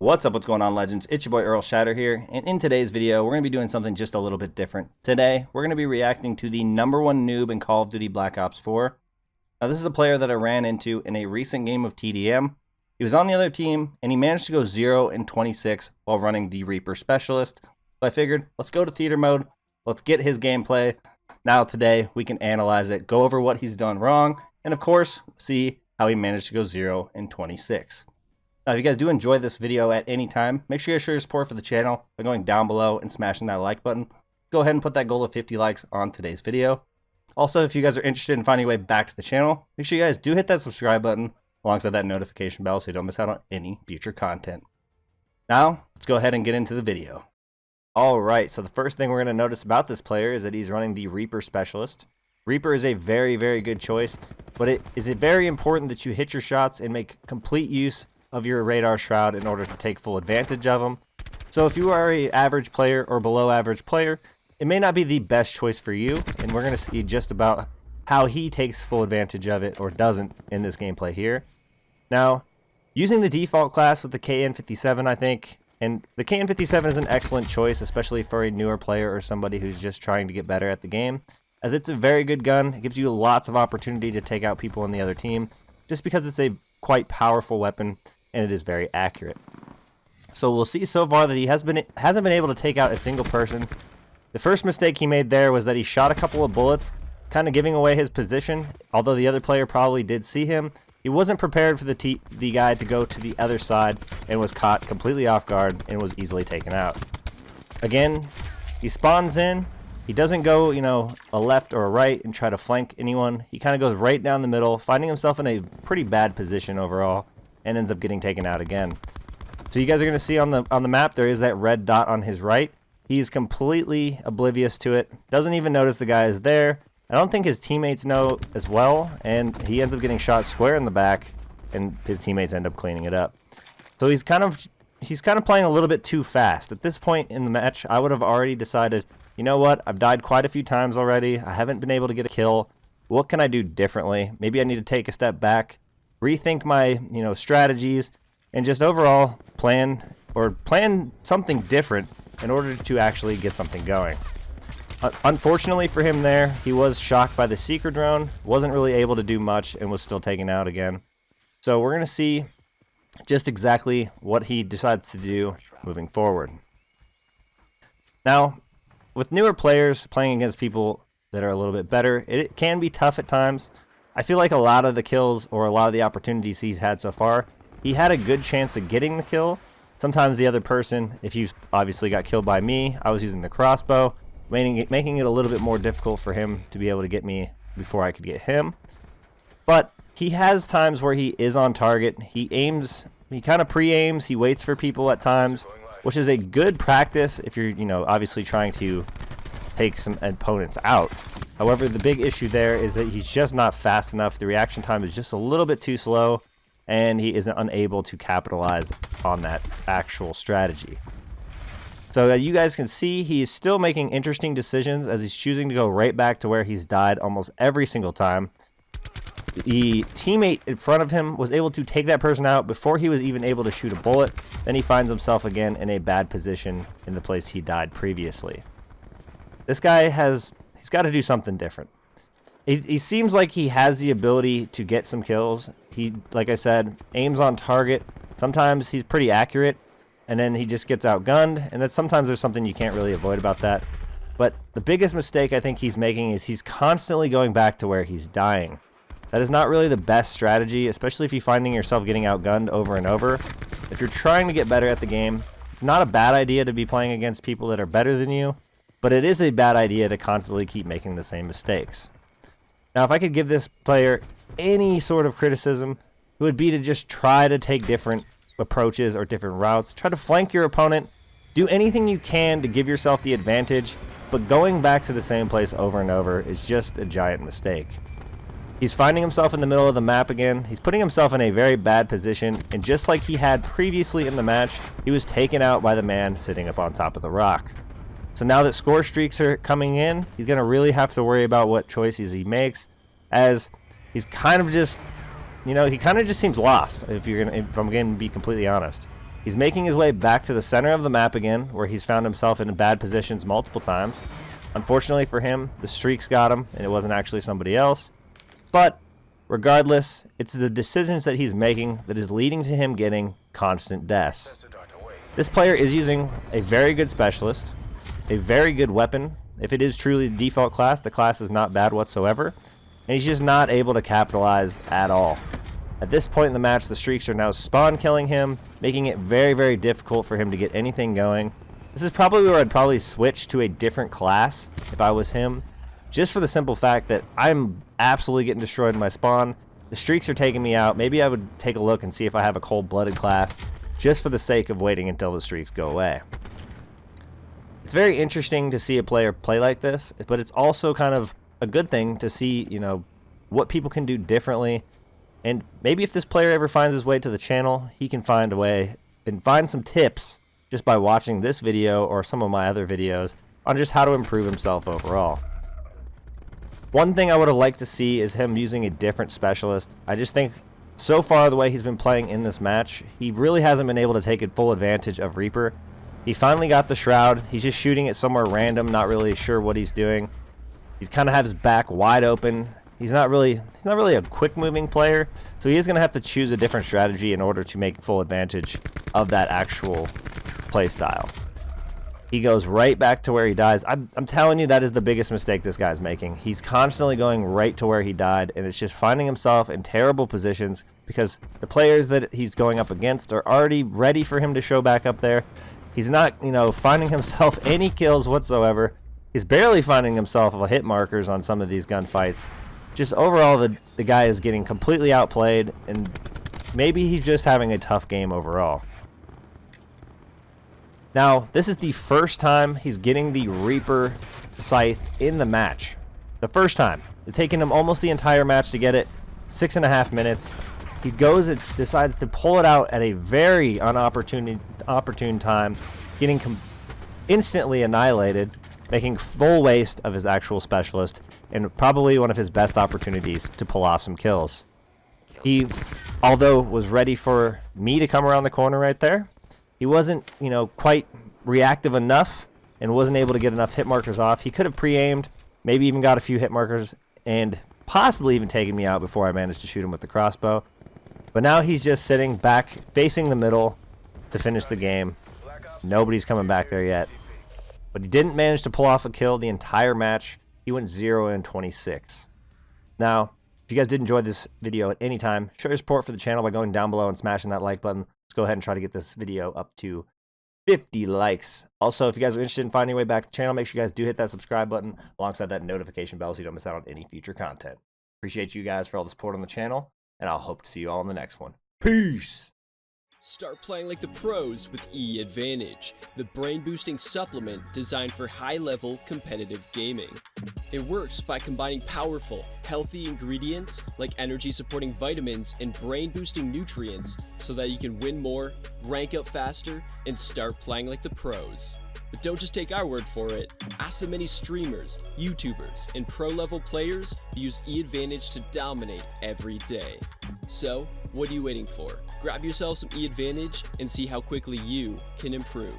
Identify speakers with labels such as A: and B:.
A: What's up, what's going on, legends? It's your boy Errl Shatter here, and in today's video we're going to be doing something just a little bit different. Today we're going to be reacting to the #1 noob in Call of Duty Black Ops 4. Now this is a player that I ran into in a recent game of TDM. He was on the other team and he managed to go 0-26 while running the Reaper Specialist. So I figured, let's go to theater mode, let's get his gameplay. Now today we can analyze it, go over what he's done wrong, and of course see how he managed to go 0-26. Now, if you guys do enjoy this video at any time, make sure you show your support for the channel by going down below and smashing that like button. Go ahead and put that goal of 50 likes on today's video. Also, if you guys are interested in finding a way back to the channel, make sure you guys do hit that subscribe button alongside that notification bell so you don't miss out on any future content. Now, let's go ahead and get into the video. Alright, so the first thing we're going to notice about this player is that he's running the Reaper Specialist. Reaper is a very, very good choice, but it is very important that you hit your shots and make complete use of your radar shroud in order to take full advantage of them. So if you are an average player or below average player, it may not be the best choice for you, and we're going to see just about how he takes full advantage of it or doesn't in this gameplay here. Now, using the default class with the KN57, I think, and the KN57 is an excellent choice, especially for a newer player or somebody who's just trying to get better at the game, as it's a very good gun. It gives you lots of opportunity to take out people on the other team, just because it's a quite powerful weapon and it is very accurate. So we'll see so far that he hasn't been able to take out a single person. The first mistake he made there was that he shot a couple of bullets, kind of giving away his position. Although the other player probably did see him, he wasn't prepared for the guy to go to the other side and was caught completely off guard and was easily taken out. Again, he spawns in. He doesn't go, a left or a right and try to flank anyone. He kind of goes right down the middle, finding himself in a pretty bad position overall, and ends up getting taken out again. So you guys are going to see on the map there is that red dot on his right. He's completely oblivious to it. Doesn't even notice the guy is there. I don't think his teammates know as well, and he ends up getting shot square in the back, and his teammates end up cleaning it up. So he's kind of playing a little bit too fast. At this point in the match, I would have already decided, you know what? I've died quite a few times already. I haven't been able to get a kill. What can I do differently? Maybe I need to take a step back, rethink my strategies, and just overall plan something different in order to actually get something going. Unfortunately for him there, he was shocked by the seeker drone, wasn't really able to do much, and was still taken out again. So we're going to see just exactly what he decides to do moving forward. Now, with newer players playing against people that are a little bit better, it can be tough at times. I feel like a lot of the kills or a lot of the opportunities he's had so far, he had a good chance of getting the kill. Sometimes the other person, if he obviously got killed by me, I was using the crossbow, making it a little bit more difficult for him to be able to get me before I could get him. But he has times where he is on target. He aims, he kind of pre-aims, he waits for people at times, which is a good practice if you're, obviously trying to take some opponents out. However, the big issue there is that he's just not fast enough. The reaction time is just a little bit too slow, and he isn't unable to capitalize on that actual strategy. So you guys can see he is still making interesting decisions as he's choosing to go right back to where he's died almost every single time. The teammate in front of him was able to take that person out before he was even able to shoot a bullet. Then he finds himself again in a bad position in the place he died previously. This guy he's got to do something different. He seems like he has the ability to get some kills. He, like I said, aims on target. Sometimes he's pretty accurate, and then he just gets outgunned, and sometimes there's something you can't really avoid about that. But the biggest mistake I think he's making is he's constantly going back to where he's dying. That is not really the best strategy, especially if you're finding yourself getting outgunned over and over. If you're trying to get better at the game, it's not a bad idea to be playing against people that are better than you, but it is a bad idea to constantly keep making the same mistakes. Now, if I could give this player any sort of criticism, it would be to just try to take different approaches or different routes. Try to flank your opponent. Do anything you can to give yourself the advantage, but going back to the same place over and over is just a giant mistake. He's finding himself in the middle of the map again. He's putting himself in a very bad position, and just like he had previously in the match, he was taken out by the man sitting up on top of the rock. So now that score streaks are coming in, he's going to really have to worry about what choices he makes, as he's kind of just, he kind of just seems lost, if I'm going to be completely honest. He's making his way back to the center of the map again, where he's found himself in bad positions multiple times. Unfortunately for him, the streaks got him, and it wasn't actually somebody else. But regardless, it's the decisions that he's making that is leading to him getting constant deaths. This player is using a very good specialist, a very good weapon. If it is truly the default class, the class is not bad whatsoever, and he's just not able to capitalize at all. At this point in the match, the streaks are now spawn killing him, making it very, very difficult for him to get anything going. This is probably where I'd probably switch to a different class if I was him, just for the simple fact that I'm absolutely getting destroyed in my spawn. The streaks are taking me out. Maybe I would take a look and see if I have a cold-blooded class, just for the sake of waiting until the streaks go away. It's very interesting to see a player play like this, but it's also kind of a good thing to see, you know, what people can do differently. And maybe if this player ever finds his way to the channel, he can find a way and find some tips just by watching this video or some of my other videos on just how to improve himself overall. One thing I would have liked to see is him using a different specialist. I just think so far the way he's been playing in this match, he really hasn't been able to take full advantage of Reaper. He finally got the Shroud. He's just shooting it somewhere random, not really sure what he's doing. He's kind of have his back wide open. He's not really a quick-moving player, so he is going to have to choose a different strategy in order to make full advantage of that actual play style. He goes right back to where he dies. I'm telling you, that is the biggest mistake this guy's making. He's constantly going right to where he died, and it's just finding himself in terrible positions because the players that he's going up against are already ready for him to show back up there. He's not, you know, finding himself any kills whatsoever. He's barely finding himself hit markers on some of these gunfights. Just overall, the guy is getting completely outplayed, and maybe he's just having a tough game overall. Now, this is the first time he's getting the Reaper Scythe in the match. The first time. It's taken him almost the entire match to get it, 6.5 minutes. He goes and decides to pull it out at a very opportune time, getting instantly annihilated, making full waste of his actual specialist, and probably one of his best opportunities to pull off some kills. He, although was ready for me to come around the corner right there, he wasn't, you know, quite reactive enough and wasn't able to get enough hit markers off. He could have pre-aimed, maybe even got a few hit markers, and possibly even taken me out before I managed to shoot him with the crossbow. But now he's just sitting back, facing the middle to finish the game. Nobody's coming back there yet. But he didn't manage to pull off a kill the entire match. He went 0-26. Now, if you guys did enjoy this video at any time, show your support for the channel by going down below and smashing that like button. Let's go ahead and try to get this video up to 50 likes. Also, if you guys are interested in finding your way back to the channel, make sure you guys do hit that subscribe button alongside that notification bell so you don't miss out on any future content. Appreciate you guys for all the support on the channel, and I'll hope to see you all in the next one. Peace!
B: Start playing like the pros with E Advantage, the brain-boosting supplement designed for high-level competitive gaming. It works by combining powerful, healthy ingredients like energy-supporting vitamins and brain-boosting nutrients so that you can win more, rank up faster, and start playing like the pros. But don't just take our word for it. Ask the many streamers, YouTubers, and pro-level players who use E Advantage to dominate every day. So, what are you waiting for? Grab yourself some E Advantage and see how quickly you can improve.